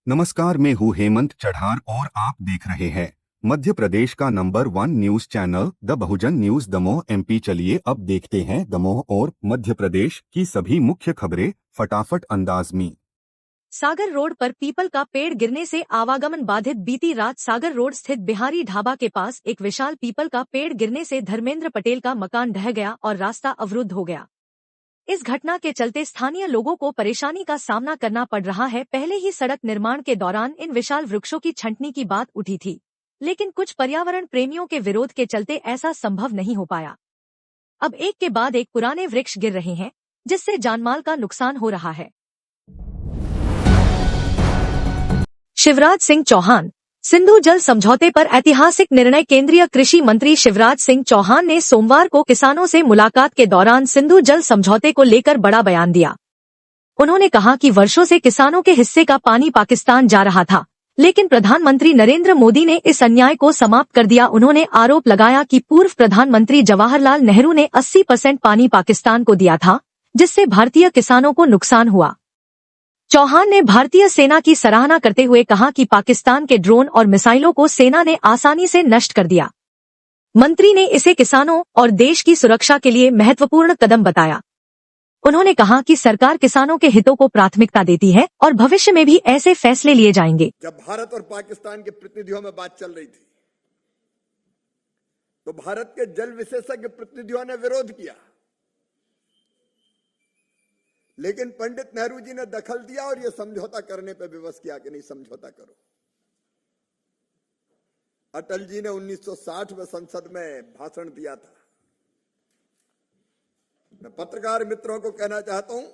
नमस्कार, मैं हूँ हेमंत चढ़ार और आप देख रहे हैं मध्य प्रदेश का number 1 news channel the Bahujan news Damoh MP. चलिए अब देखते हैं दमोह और मध्य प्रदेश की सभी मुख्य खबरें फटाफट अंदाज में। सागर रोड पर पीपल का पेड़ गिरने से आवागमन बाधित। बीती रात सागर रोड स्थित बिहारी ढाबा के पास एक विशाल पीपल का पेड़ गिरने से धर्मेंद्र पटेल का मकान ढह गया और रास्ता अवरुद्ध हो गया। इस घटना के चलते स्थानीय लोगों को परेशानी का सामना करना पड़ रहा है। पहले ही सड़क निर्माण के दौरान इन विशाल वृक्षों की छंटनी की बात उठी थी, लेकिन कुछ पर्यावरण प्रेमियों के विरोध के चलते ऐसा संभव नहीं हो पाया। अब एक के बाद एक पुराने वृक्ष गिर रहे हैं, जिससे जानमाल का नुकसान हो रहा है। शिवराज सिंह चौहान, सिंधु जल समझौते पर ऐतिहासिक निर्णय। केंद्रीय कृषि मंत्री शिवराज सिंह चौहान ने सोमवार को किसानों से मुलाकात के दौरान सिंधु जल समझौते को लेकर बड़ा बयान दिया। उन्होंने कहा कि वर्षों से किसानों के हिस्से का पानी पाकिस्तान जा रहा था, लेकिन प्रधानमंत्री नरेंद्र मोदी ने इस अन्याय को समाप्त कर दिया। उन्होंने आरोप लगाया कि पूर्व प्रधानमंत्री जवाहरलाल नेहरू ने 80% पानी पाकिस्तान को दिया था, जिससे भारतीय किसानों को नुकसान हुआ। चौहान ने भारतीय सेना की सराहना करते हुए कहा कि पाकिस्तान के ड्रोन और मिसाइलों को सेना ने आसानी से नष्ट कर दिया। मंत्री ने इसे किसानों और देश की सुरक्षा के लिए महत्वपूर्ण कदम बताया। उन्होंने कहा कि सरकार किसानों के हितों को प्राथमिकता देती है और भविष्य में भी ऐसे फैसले लिए जाएंगे। जब भारत और पाकिस्तान के प्रतिनिधियों में बात चल रही थी, तो भारत के जल विशेषज्ञ प्रतिनिधियों ने विरोध किया, लेकिन पंडित नेहरू जी ने दखल दिया और यह समझौता करने पर विवश किया कि नहीं, समझौता करो। अटल जी ने 1960 में संसद में भाषण दिया था। मैं पत्रकार मित्रों को कहना चाहता हूं,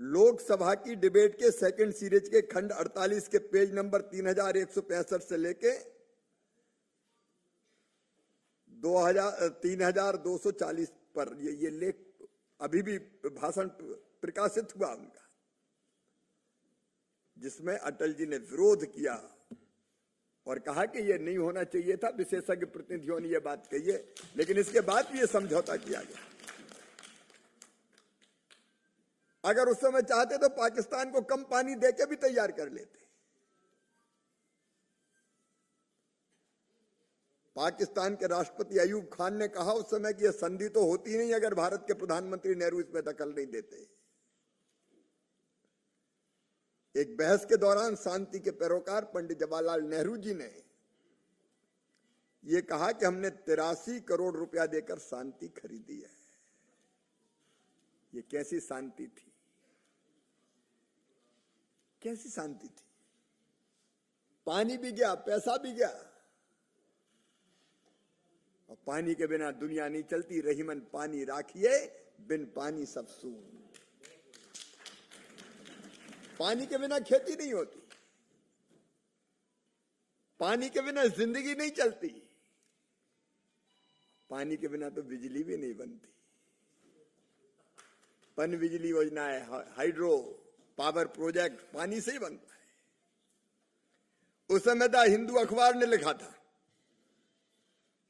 लोकसभा की डिबेट के सेकंड सीरीज के खंड 48 के पेज नंबर 3165 से लेके 3240 पर ये लेख अभी भी भाषण प्रकाशित हुआ उनका, जिसमें अटल जी ने विरोध किया और कहा कि यह नहीं होना चाहिए था। विशेषज्ञ प्रतिनिधियों ने यह बात कही है, लेकिन इसके बाद भी यह समझौता किया गया। अगर उस समय चाहते तो पाकिस्तान को कम पानी देके भी तैयार कर लेते। पाकिस्तान के राष्ट्रपति अयूब खान ने कहा उस समय कि यह संधि तो होती नहीं अगर भारत के प्रधानमंत्री नेहरू इसमें दखल नहीं देते। एक बहस के दौरान शांति के पैरोकार पंडित जवाहरलाल नेहरू जी ने यह कहा कि हमने 83 करोड़ रुपया देकर शांति खरीदी है। यह कैसी शांति थी, कैसी शांति थी? पानी भी गया, पैसा भी गया, और पानी के बिना दुनिया नहीं चलती। रहीमन पानी राखिए, बिन पानी सब सून। पानी के बिना खेती नहीं होती, पानी के बिना जिंदगी नहीं चलती, पानी के बिना तो बिजली भी नहीं बनती। पन बिजली योजना है, हाइड्रो पावर प्रोजेक्ट पानी से ही बनता है। उस समय था हिंदू अखबार ने लिखा था,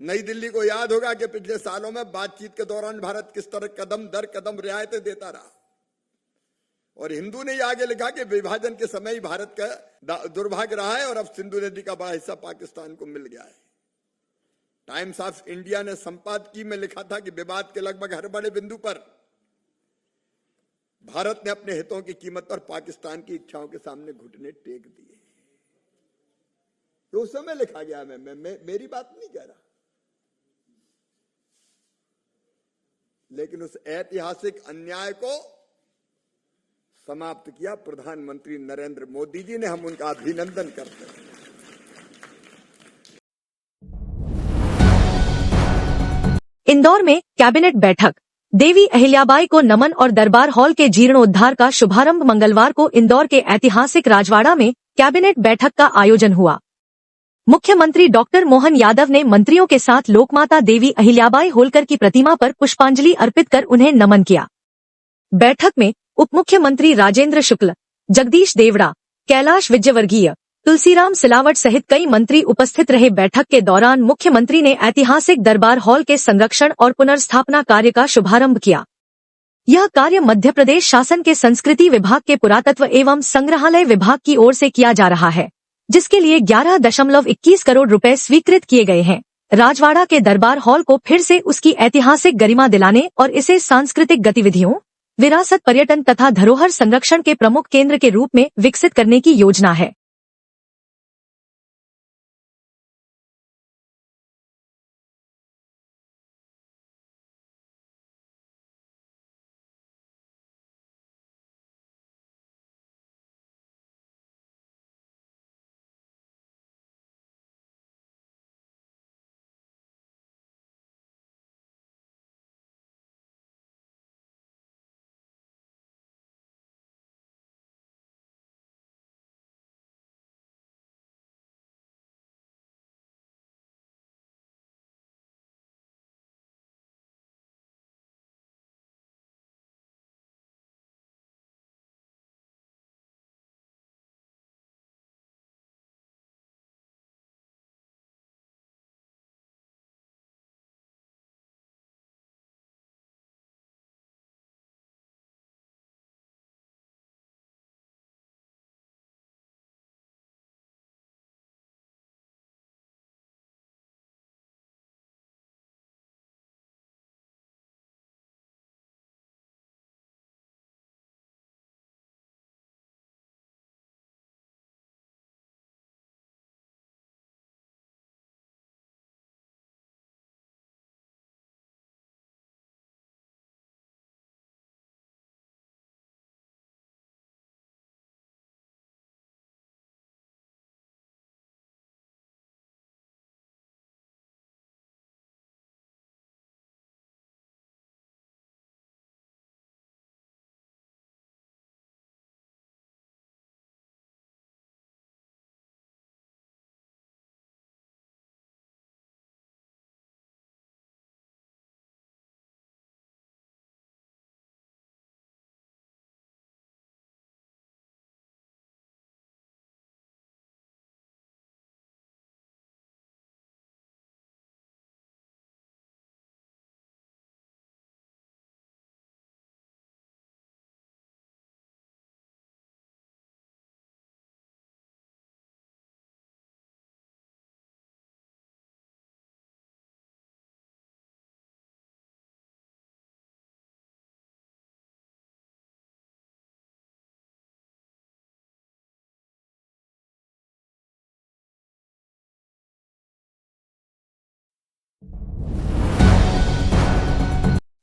नई दिल्ली को याद होगा कि पिछले सालों में बातचीत के दौरान भारत किस तरह कदम दर कदम रियायतें देता रहा, और हिंदू ने आगे लिखा कि विभाजन के समय ही भारत का दुर्भाग्य रहा है और अब सिंधु नदी का बड़ा हिस्सा पाकिस्तान को मिल गया है। टाइम्स ऑफ इंडिया ने संपादकीय में लिखा था कि विवाद के लगभग हर बड़े बिंदु पर भारत ने अपने हितों की कीमत पर पाकिस्तान की इच्छाओं के सामने घुटने टेक दिए। तो उस समय लिखा गया, मैं मेरी बात नहीं कह रहा, लेकिन उस ऐतिहासिक अन्याय को समाप्त किया प्रधानमंत्री नरेंद्र मोदी जी ने। हम उनका अभिनंदन करते हैं। इंदौर में कैबिनेट बैठक। देवी अहिल्याबाई को नमन और दरबार हॉल के जीर्णोद्धार का शुभारंभ। मंगलवार को इंदौर के ऐतिहासिक राजवाड़ा में कैबिनेट बैठक का आयोजन हुआ। मुख्यमंत्री डॉक्टर मोहन यादव ने मंत्रियों के साथ लोकमाता देवी अहिल्याबाई होलकर की प्रतिमा पर पुष्पांजलि अर्पित कर उन्हें नमन किया। बैठक में उप मुख्यमंत्री राजेंद्र शुक्ल, जगदीश देवड़ा, कैलाश विजयवर्गीय, तुलसीराम सिलावट सहित कई मंत्री उपस्थित रहे। बैठक के दौरान मुख्यमंत्री ने ऐतिहासिक दरबार हॉल के संरक्षण और पुनर्स्थापना कार्य का शुभारंभ किया। यह कार्य मध्य प्रदेश शासन के संस्कृति विभाग के पुरातत्व एवं संग्रहालय विभाग की ओर से किया जा रहा है, जिसके लिए 11.21 करोड़ रुपए स्वीकृत किए गए हैं। राजवाड़ा के दरबार हॉल को फिर से उसकी ऐतिहासिक गरिमा दिलाने और इसे सांस्कृतिक गतिविधियों, विरासत, पर्यटन तथा धरोहर संरक्षण के प्रमुख केंद्र के रूप में विकसित करने की योजना है।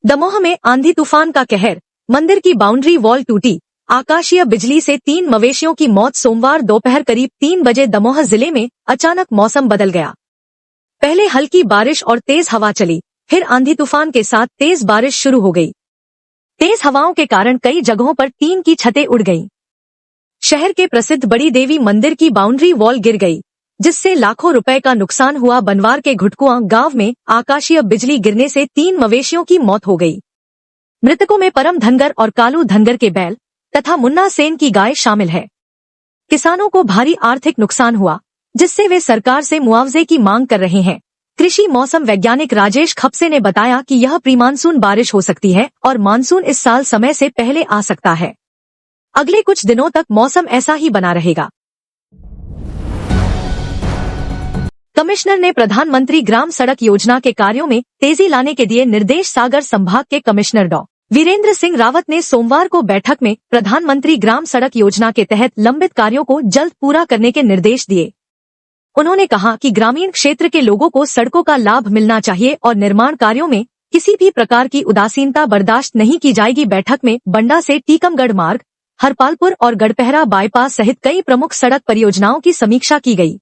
दमोह में आंधी तूफान का कहर, मंदिर की बाउंड्री वॉल टूटी, आकाशीय बिजली से 3 मवेशियों की मौत। सोमवार दोपहर करीब 3 बजे दमोह जिले में अचानक मौसम बदल गया। पहले हल्की बारिश और तेज हवा चली, फिर आंधी तूफान के साथ तेज बारिश शुरू हो गई। तेज हवाओं के कारण कई जगहों पर टीन की छतें उड़ गईं। शहर के प्रसिद्ध बड़ी देवी मंदिर की बाउंड्री वॉल गिर गई, जिससे लाखों रुपए का नुकसान हुआ। बनवार के घुटकुआ गांव में आकाशीय बिजली गिरने से 3 मवेशियों की मौत हो गई। मृतकों में परम धनगर और कालू धनगर के बैल तथा मुन्ना सेन की गाय शामिल है। किसानों को भारी आर्थिक नुकसान हुआ, जिससे वे सरकार से मुआवजे की मांग कर रहे हैं। कृषि मौसम वैज्ञानिक राजेश खपसे ने बताया कि यह प्री मानसून बारिश हो सकती है और मानसून इस साल समय से पहले आ सकता है। अगले कुछ दिनों तक मौसम ऐसा ही बना रहेगा। कमिश्नर ने प्रधानमंत्री ग्राम सड़क योजना के कार्यों में तेजी लाने के दिए निर्देश। सागर संभाग के कमिश्नर डॉ. वीरेंद्र सिंह रावत ने सोमवार को बैठक में प्रधानमंत्री ग्राम सड़क योजना के तहत लंबित कार्यों को जल्द पूरा करने के निर्देश दिए। उन्होंने कहा कि ग्रामीण क्षेत्र के लोगों को सड़कों का लाभ मिलना चाहिए और निर्माण कार्यों में किसी भी प्रकार की उदासीनता बर्दाश्त नहीं की जाएगी। बैठक में बंडा से टीकमगढ़ मार्ग, हरपालपुर और गढ़पहरा बाईपास सहित कई प्रमुख सड़क परियोजनाओं की समीक्षा की गई।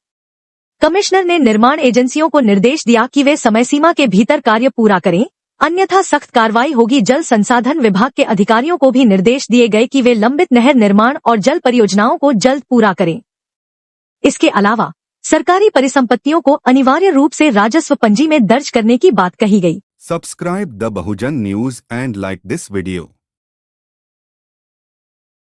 कमिश्नर ने निर्माण एजेंसियों को निर्देश दिया कि वे समय सीमा के भीतर कार्य पूरा करें, अन्यथा सख्त कार्रवाई होगी। जल संसाधन विभाग के अधिकारियों को भी निर्देश दिए गए कि वे लंबित नहर निर्माण और जल परियोजनाओं को जल्द पूरा करें। इसके अलावा सरकारी परिसंपत्तियों को अनिवार्य रूप से राजस्व पंजी में दर्ज करने की बात कही गई। Subscribe the Bahujan news and like this video.